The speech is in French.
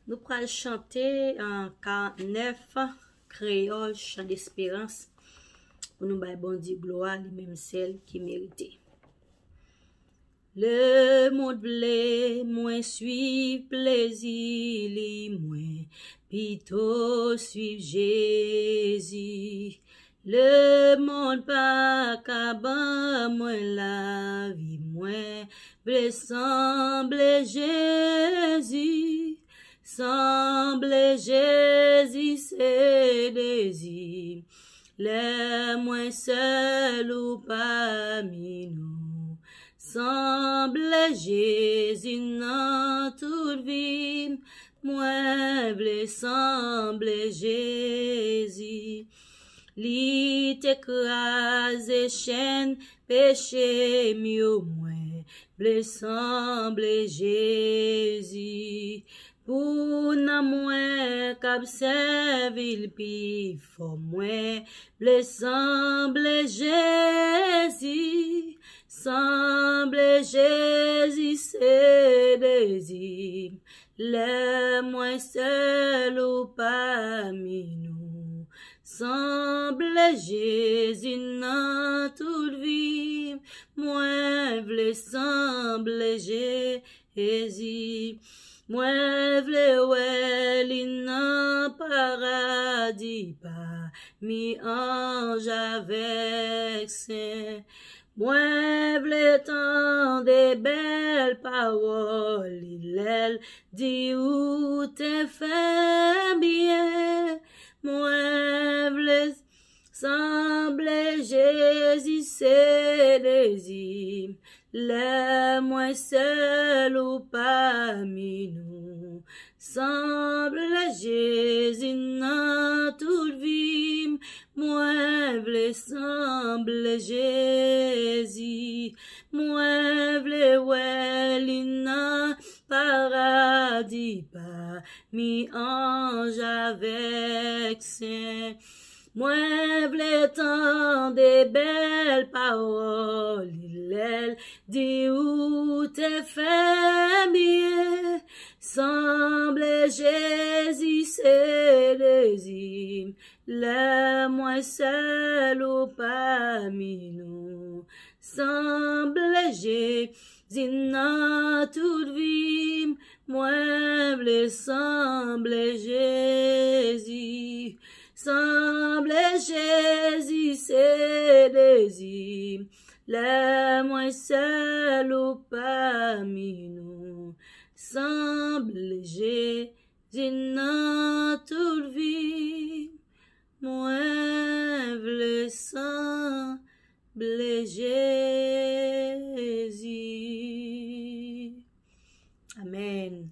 Nous pourrons chanter en 49 créole, chant d'espérance, pour nous bailler bon Dieu gloire, lui-même celle qui méritait. Le monde blé, moins suivre plaisir, li moins plutôt suivre Jésus. Le monde pas qu'à moins la vie, moins blé semble Jésus. Semble Jésus, c'est désir. Le moins seul ou parmi nous. Semble Jésus dans toute vie. Moi, vle semble Jésus. Li t'écrase chaîne, péché mieux moins. Vle semble Jésus. Pour na moins qu'observe pi fort moins. Vle semble Jésus. Semble Jésus, c'est désir. Le moins seul ou parmi nous. Semble Jésus dans toute vie. Moi vle semble Jésus. Moi vle ouè nan paradis pas mi ange avec saint. Moi vle tant de belles paroles, il dit où te fait bien. Moi vle semble Jésus, c'est désir. Le moins seul ou parmi nous. Semble Jésus dans toute vie. Moi vle semble Jésus. Moi vle ouè nan paradis pas mi ange avec saint. Moi vle tant de belles paroles, il dit où te fait bien. Semble Jésus, c'est désir. Le moins seul ou parmi nous. Semble Jésus dans toute vie. Moi vle semble Jésus. Semble Jésus, c'est désir. Le moins seul ou parmi nous. Semble Jésus dans toute vie. Moi vle semble Jésus. Amen.